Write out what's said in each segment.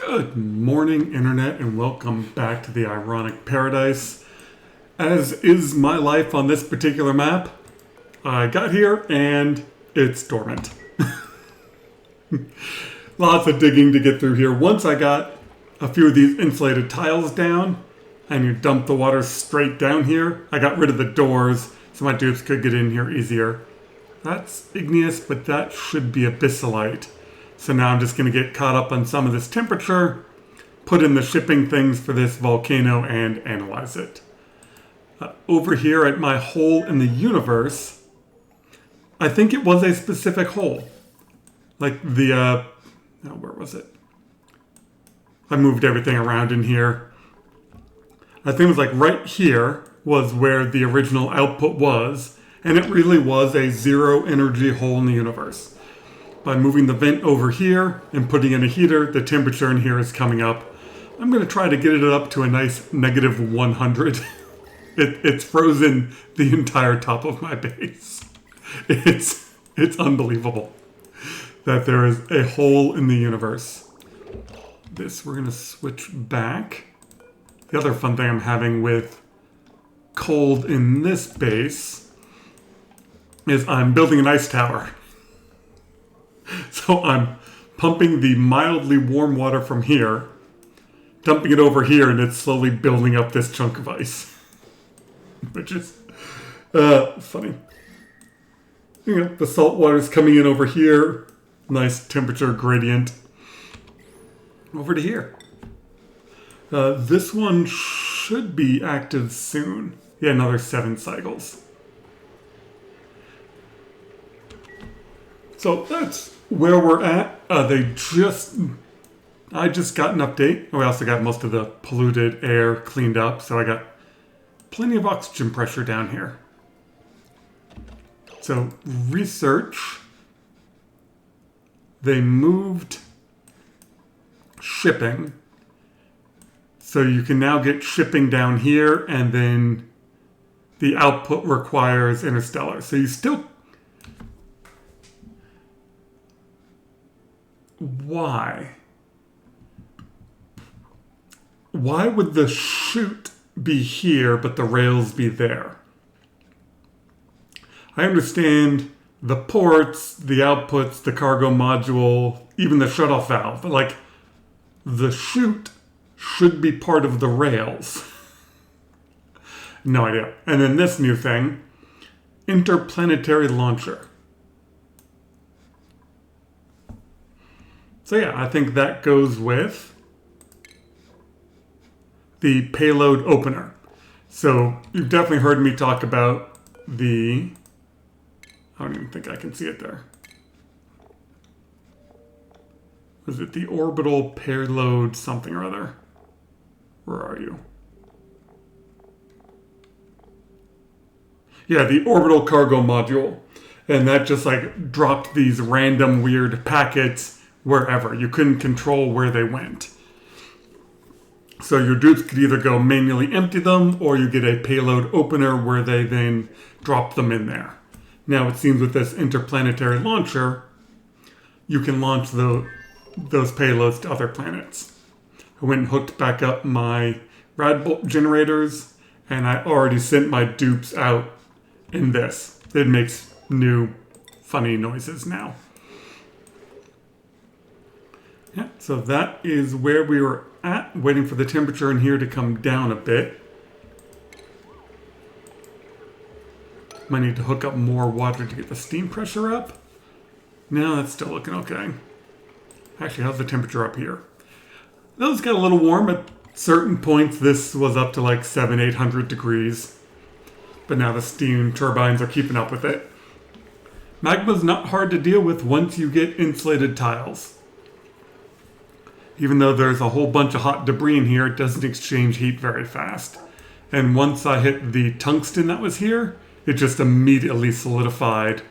Good morning, Internet, and welcome back to the Ironic Paradise. As is my life on this particular map, I got here and it's dormant. Lots of digging to get through here. Once I got a few of these insulated tiles down, and you dump the water straight down here, I got rid of the doors so my dupes could get in here easier. That's igneous, but that should be abyssalite. So now I'm just going to get caught up on some of this temperature, put in the shipping things for this volcano, and analyze it. Over here at my hole in the universe, I think it was a specific hole. Like the, where was it? I moved everything around in here. I think it was like right here was where the original output was, and it really was a zero energy hole in the universe. By moving the vent over here and putting in a heater, the temperature in here is coming up. I'm going to try to get it up to a nice negative 100. It's frozen the entire top of my base. It's unbelievable that there is a hole in the universe. We're going to switch back. The other fun thing I'm having with cold in this base is I'm building an ice tower. So I'm pumping the mildly warm water from here, dumping it over here, and it's slowly building up this chunk of ice. Which is funny. You know, the salt water's coming in over here. Nice temperature gradient. Over to here. This one should be active soon. Yeah, another 7 cycles. So that's where we're at. I just got an update. We also got most of the polluted air cleaned up, so I got plenty of oxygen pressure down here. So research, they moved shipping. So you can now get shipping down here, and then the output requires interstellar. So you still... Why? Why would the chute be here, but the rails be there? I understand the ports, the outputs, the cargo module, even the shutoff valve, but like the chute should be part of the rails. No idea. And then this new thing, Interplanetary launcher. So yeah, I think that goes with the payload opener. So you've definitely heard me talk about the... I don't even think I can see it there. Was it the orbital payload something or other? Where are you? Yeah, the orbital cargo module. And that just like dropped these random weird packets wherever. You couldn't control where they went. So your dupes could either go manually empty them, or you get a payload opener where they then drop them in there. Now it seems with this interplanetary launcher, you can launch those payloads to other planets. I went and hooked back up my rad bolt generators, and I already sent my dupes out in this. It makes new funny noises now. Yeah, so that is where we were at, waiting for the temperature in here to come down a bit. Might need to hook up more water to get the steam pressure up. No, that's still looking okay. Actually, how's the temperature up here? Those got a little warm at certain points. This was up to like 700-800 degrees. But now the steam turbines are keeping up with it. Magma's not hard to deal with once you get insulated tiles. Even though there's a whole bunch of hot debris in here, it doesn't exchange heat very fast. And once I hit the tungsten that was here, it just immediately solidified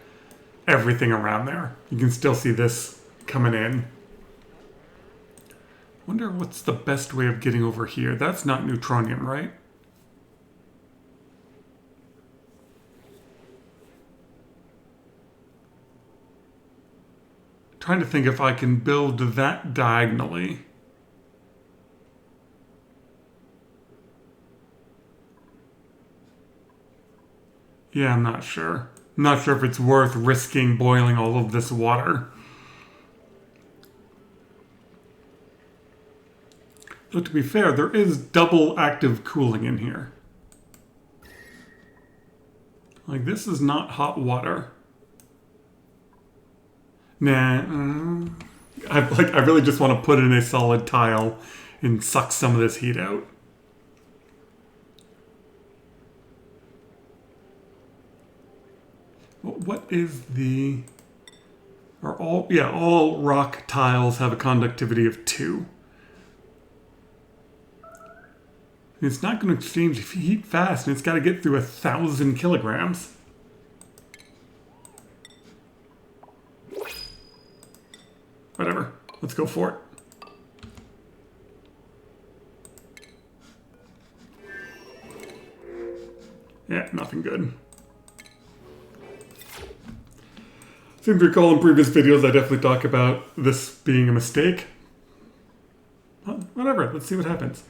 everything around there. You can still see this coming in. Wonder what's the best way of getting over here. That's not neutronium, right? Trying to think if I can build that diagonally. Yeah, I'm not sure. I'm not sure if it's worth risking boiling all of this water. Though to be fair, there is double active cooling in here. Like, this is not hot water. Nah. I really just want to put in a solid tile and suck some of this heat out. What is the... all rock tiles have a conductivity of 2. It's not going to exchange heat fast, and it's got to get through 1,000 kilograms. Whatever. Let's go for it. Yeah, nothing good. Seem to recall in previous videos I definitely talk about this being a mistake. Well, whatever, let's see what happens.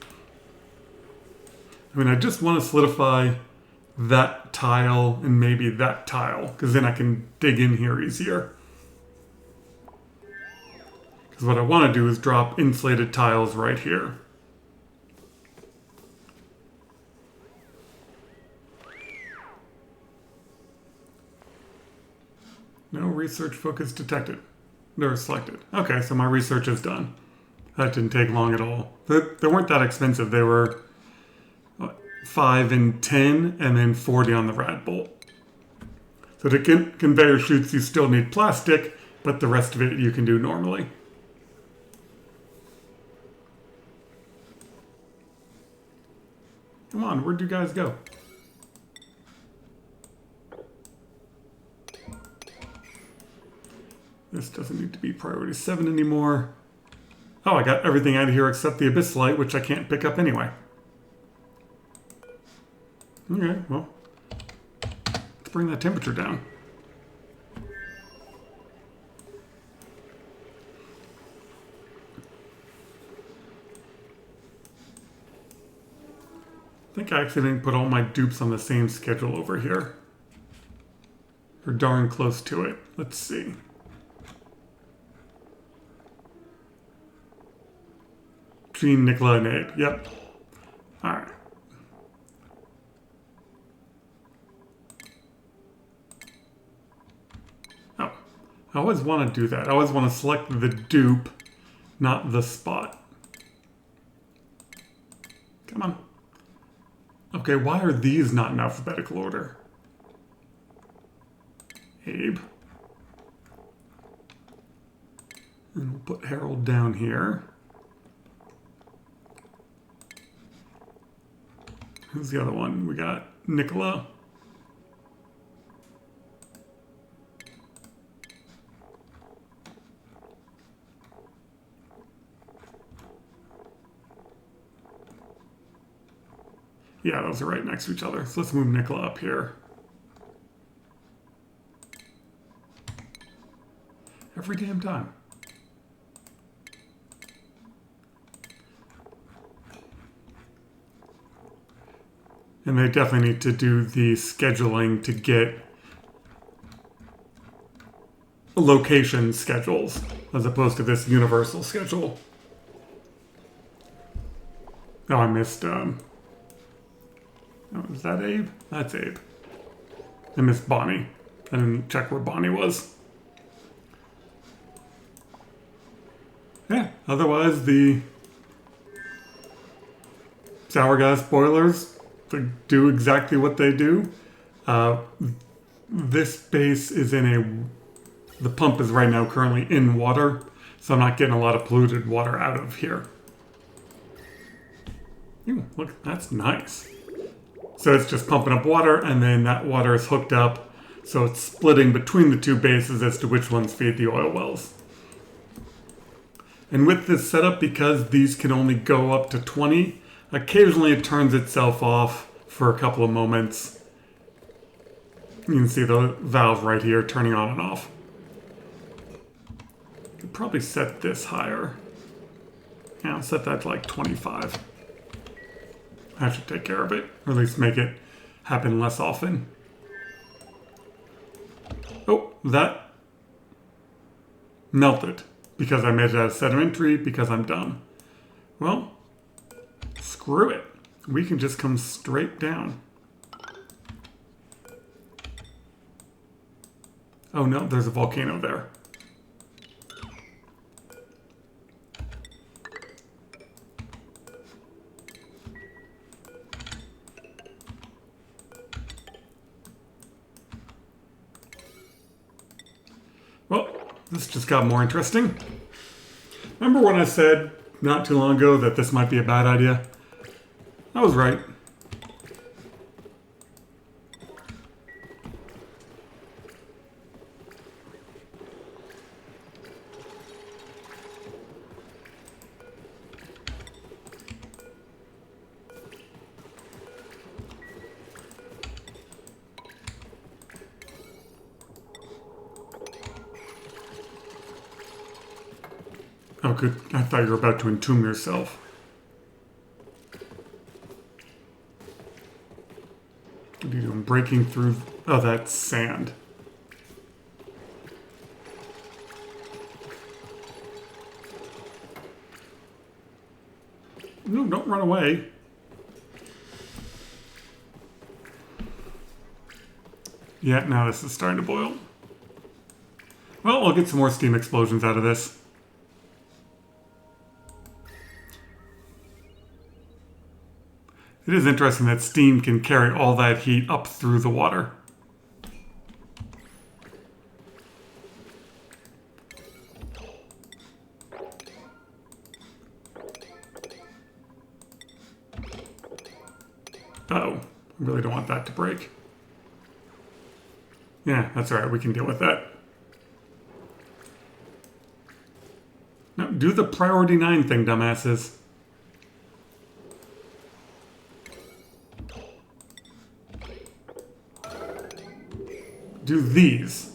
I mean, I just want to solidify that tile and maybe that tile, because then I can dig in here easier. Because what I want to do is drop insulated tiles right here. No research focus detected. They're selected. Okay, so my research is done. That didn't take long at all. They weren't that expensive. They were 5 and 10, and then 40 on the rad bolt. So to conveyor chutes, you still need plastic, but the rest of it you can do normally. Come on, where'd you guys go? This doesn't need to be priority 7 anymore. Oh, I got everything out of here except the abyss light, which I can't pick up anyway. Okay, well, let's bring that temperature down. I think I accidentally put all my dupes on the same schedule over here. Or darn close to it. Let's see. Gene, Nicola, and Abe. Yep. Alright. Oh. I always want to do that. I always want to select the dupe, not the spot. Come on. Okay, why are these not in alphabetical order? Abe. And we'll put Harold down here. Who's the other one? We got Nicola. Yeah, those are right next to each other. So let's move Nicola up here. Every damn time. And they definitely need to do the scheduling to get location schedules as opposed to this universal schedule. Oh, I missed, oh, is that Abe? That's Abe. I missed Bonnie. I didn't check where Bonnie was. Yeah, otherwise the sour gas boilers do exactly what they do. This base is the pump is right now currently in water, so I'm not getting a lot of polluted water out of here. Ooh, look, that's nice. So it's just pumping up water, and then that water is hooked up, so it's splitting between the two bases as to which ones feed the oil wells. And with this setup, because these can only go up to 20, occasionally it turns itself off for a couple of moments. You can see the valve right here turning on and off. Could probably set this higher. Yeah, I'll set that to like 25. That should take care of it, or at least make it happen less often. that melted because I made it out of sedimentary because I'm dumb. Well, screw it. We can just come straight down. Oh no, there's a volcano there. Well, this just got more interesting. Remember when I said not too long ago that this might be a bad idea? I was right. Oh, good. I thought you were about to entomb yourself. What are you doing? Breaking through... Oh, that's sand. No, don't run away. Yeah, now this is starting to boil. Well, I'll get some more steam explosions out of this. It is interesting that steam can carry all that heat up through the water. Uh-oh, I really don't want that to break. Yeah, that's all right, we can deal with that. Now, do the priority 9 thing, dumbasses. Do these.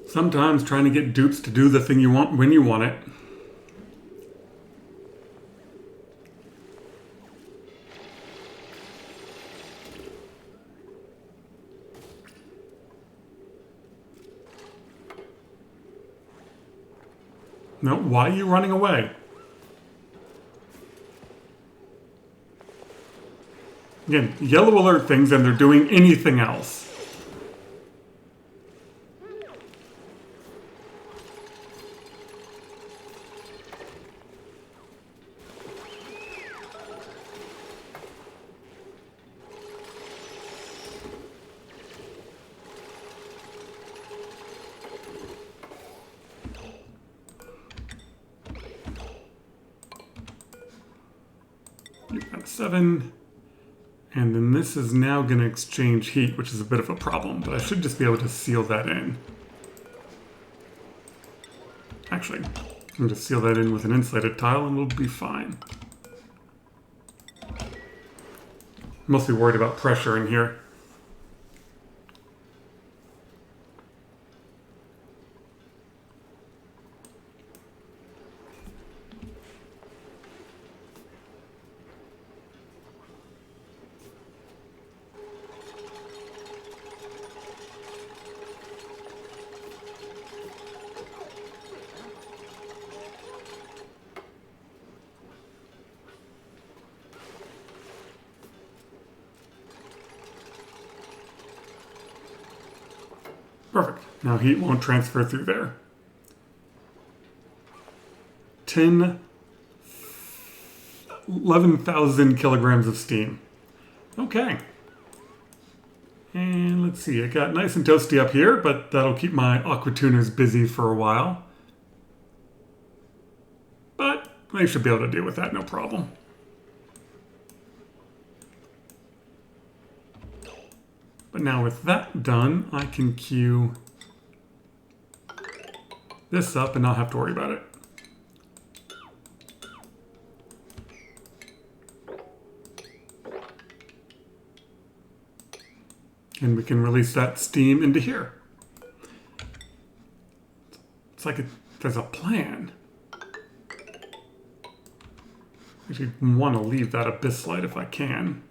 Sometimes trying to get dupes to do the thing you want when you want it. No, why are you running away? Again, yellow alert things and they're doing anything else. You've got 7. And then this is now going to exchange heat, which is a bit of a problem, but I should just be able to seal that in. Actually, I'm going to seal that in with an insulated tile and we'll be fine. Mostly worried about pressure in here. Perfect. Now heat won't transfer through there. 11,000 kilograms of steam. Okay. And let's see, it got nice and toasty up here, but that'll keep my aqua tuners busy for a while. But they should be able to deal with that, no problem. But now with that done, I can queue this up and not have to worry about it. And we can release that steam into here. It's like there's a plan. Actually, want to leave that abyss light if I can.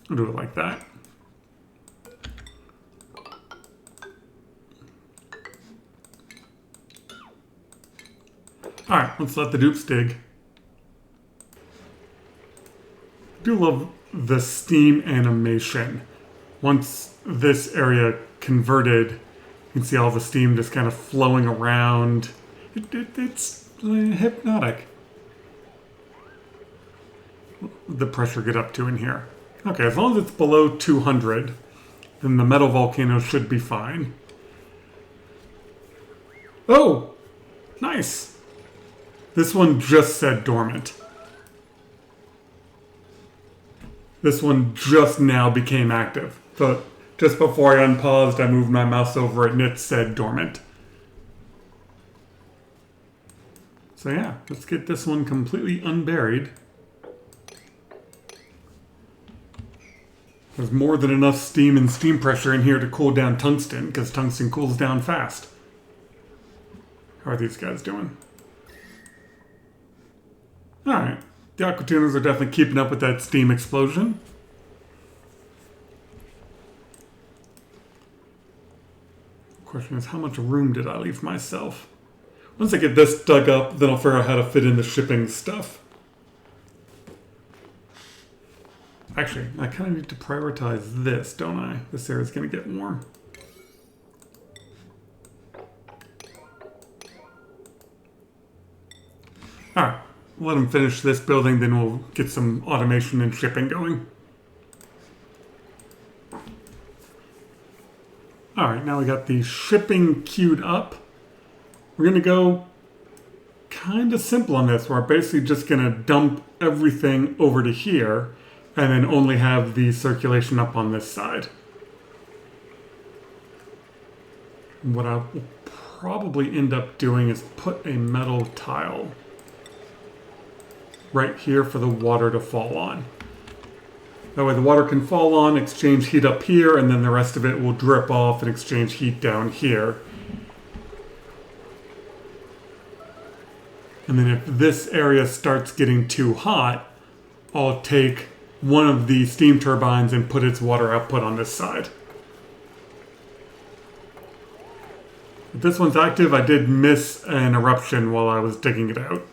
I'll do it like that. Alright, let's let the dupes dig. I do love the steam animation. Once this area converted, you can see all the steam just kind of flowing around. It's hypnotic. The pressure get up to in here. Okay, as long as it's below 200, then the metal volcano should be fine. Oh! Nice! This one just said dormant. This one just now became active. So just before I unpaused, I moved my mouse over it and it said dormant. So yeah, let's get this one completely unburied. There's more than enough steam and steam pressure in here to cool down tungsten, because tungsten cools down fast. How are these guys doing? Alright, the aquatuners are definitely keeping up with that steam explosion. The question is, how much room did I leave myself? Once I get this dug up, then I'll figure out how to fit in the shipping stuff. Actually, I kind of need to prioritize this, don't I? This area's going to get warm. Alright, let them finish this building, then we'll get some automation and shipping going. Alright, now we got the shipping queued up. We're going to go kind of simple on this. We're basically just going to dump everything over to here and then only have the circulation up on this side. What I'll probably end up doing is put a metal tile right here for the water to fall on. That way the water can fall on, exchange heat up here, and then the rest of it will drip off and exchange heat down here. And then if this area starts getting too hot, I'll take one of the steam turbines and put its water output on this side. If this one's active, I did miss an eruption while I was digging it out.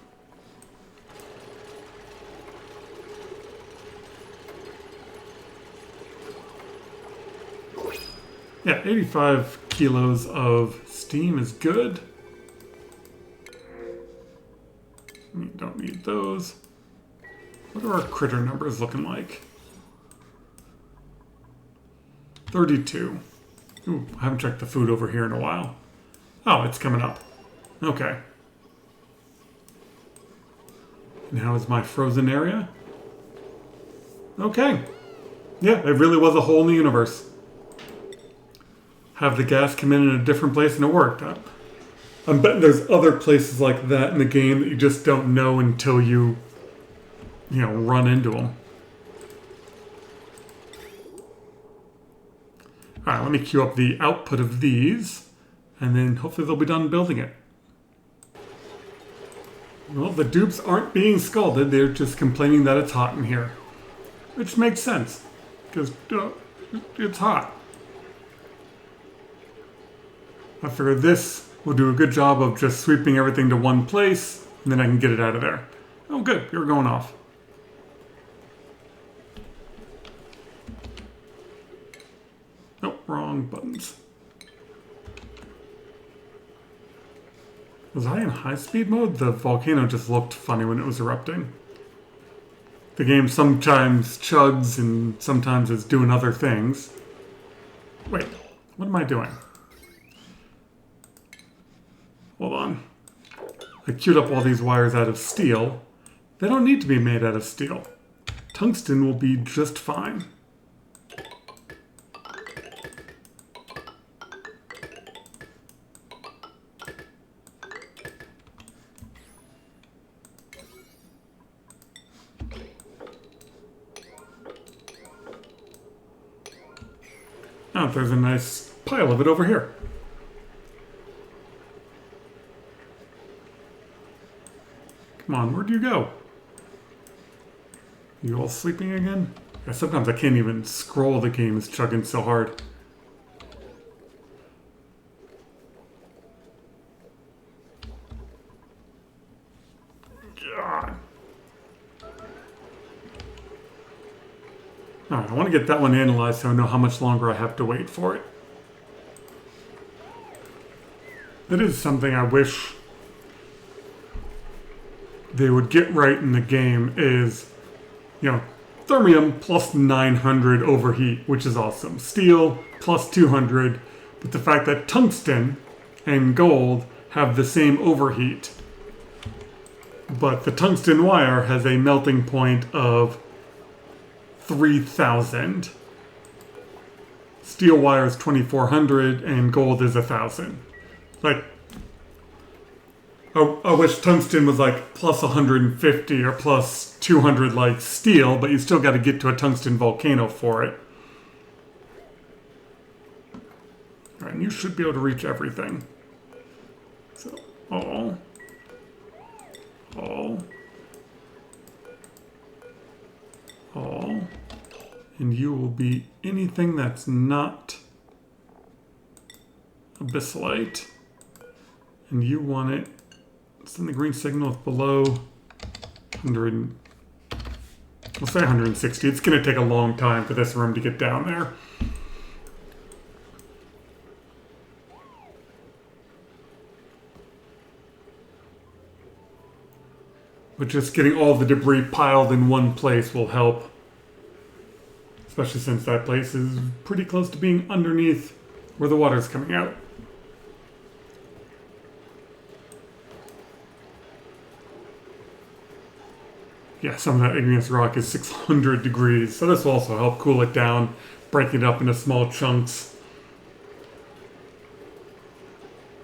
Yeah, 85 kilos of steam is good. We don't need those. What are our critter numbers looking like? 32. Ooh, I haven't checked the food over here in a while. Oh, it's coming up. Okay. And how is my frozen area? Okay. Yeah, it really was a hole in the universe. Have the gas come in a different place and it worked. I'm betting there's other places like that in the game that you just don't know until you run into them. Alright, let me queue up the output of these, and then hopefully they'll be done building it. Well, the dupes aren't being scalded, they're just complaining that it's hot in here. Which makes sense, because it's hot. I figure this will do a good job of just sweeping everything to one place, and then I can get it out of there. Oh good, you're going off. Nope, wrong buttons. Was I in high-speed mode? The volcano just looked funny when it was erupting. The game sometimes chugs and sometimes is doing other things. Wait, what am I doing? Hold on. I queued up all these wires out of steel. They don't need to be made out of steel. Tungsten will be just fine. Oh, there's a nice pile of it over here. Come on, where'd you go? You all sleeping again? Yeah, sometimes I can't even scroll, the game is chugging so hard. God. Alright, I want to get that one analyzed so I know how much longer I have to wait for it. That is something I wish they would get right in the game is, you know, thermium plus 900 overheat, which is awesome. Steel plus 200, but the fact that tungsten and gold have the same overheat. But the tungsten wire has a melting point of 3,000. Steel wire is 2,400 and gold is 1,000. Like, I wish tungsten was like plus 150 or plus 200 like steel, but you still got to get to a tungsten volcano for it. All right, and you should be able to reach everything. So, oh. And you will be anything that's not abyssalite. And you want it. Send the green signal is below 100. We'll say 160. It's going to take a long time for this room to get down there. But just getting all the debris piled in one place will help. Especially since that place is pretty close to being underneath where the water's coming out. Yeah, some of that igneous rock is 600 degrees, so this will also help cool it down, break it up into small chunks,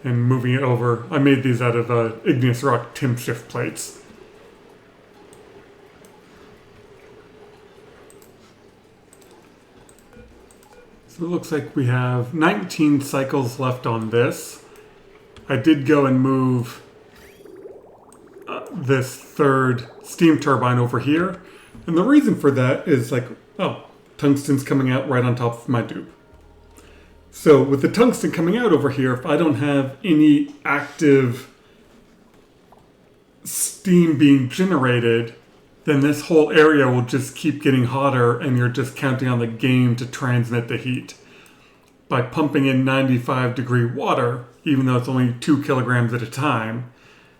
and moving it over. I made these out of igneous rock temp shift plates. So it looks like we have 19 cycles left on this. I did go and move this third steam turbine over here. And the reason for that is like, oh, tungsten's coming out right on top of my dupe. So with the tungsten coming out over here, if I don't have any active steam being generated, then this whole area will just keep getting hotter and you're just counting on the game to transmit the heat. By pumping in 95 degree water, even though it's only 2 kilograms at a time,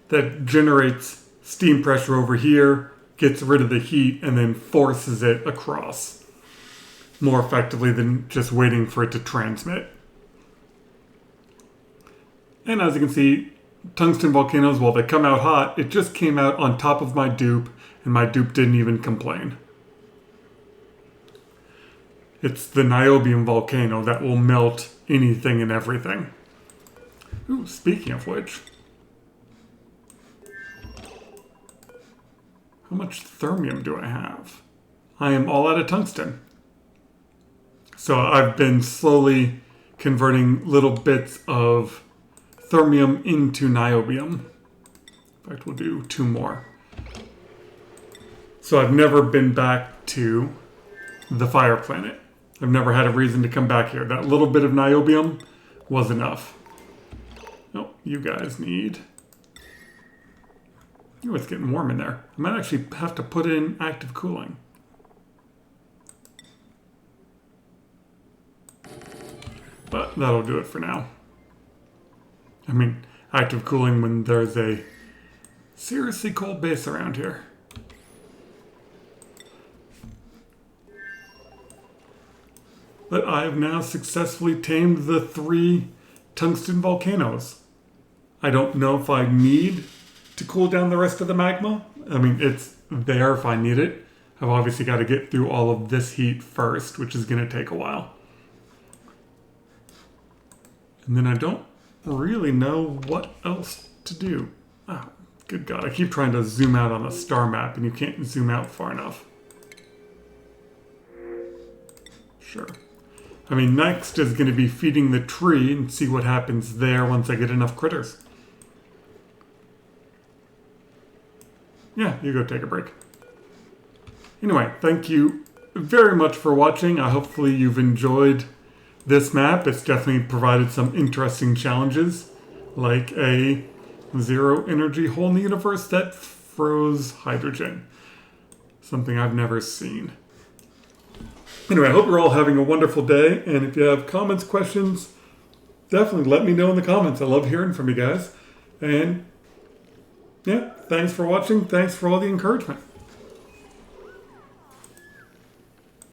that generates steam pressure over here, gets rid of the heat, and then forces it across more effectively than just waiting for it to transmit. And as you can see, tungsten volcanoes, while they come out hot, it just came out on top of my dupe, and my dupe didn't even complain. It's the niobium volcano that will melt anything and everything. Ooh, speaking of which, how much thermium do I have? I am all out of tungsten. So I've been slowly converting little bits of thermium into niobium. In fact, we'll do 2 more. So I've never been back to the fire planet. I've never had a reason to come back here. That little bit of niobium was enough. Oh, you guys need... Oh, it's getting warm in there. I might actually have to put in active cooling. But that'll do it for now. I mean, active cooling when there's a seriously cold base around here. But I have now successfully tamed the 3 tungsten volcanoes. I don't know if I need to cool down the rest of the magma. I mean, it's there if I need it. I've obviously got to get through all of this heat first, which is going to take a while. And then I don't really know what else to do. Oh, good God, I keep trying to zoom out on a star map and you can't zoom out far enough. Sure. I mean, next is going to be feeding the tree and see what happens there once I get enough critters. Yeah, you go take a break. Anyway, thank you very much for watching. Hopefully you've enjoyed this map. It's definitely provided some interesting challenges, like a zero energy hole in the universe that froze hydrogen. Something I've never seen. Anyway, I hope you're all having a wonderful day, and if you have comments, questions, definitely let me know in the comments. I love hearing from you guys. And yeah, thanks for watching. Thanks for all the encouragement.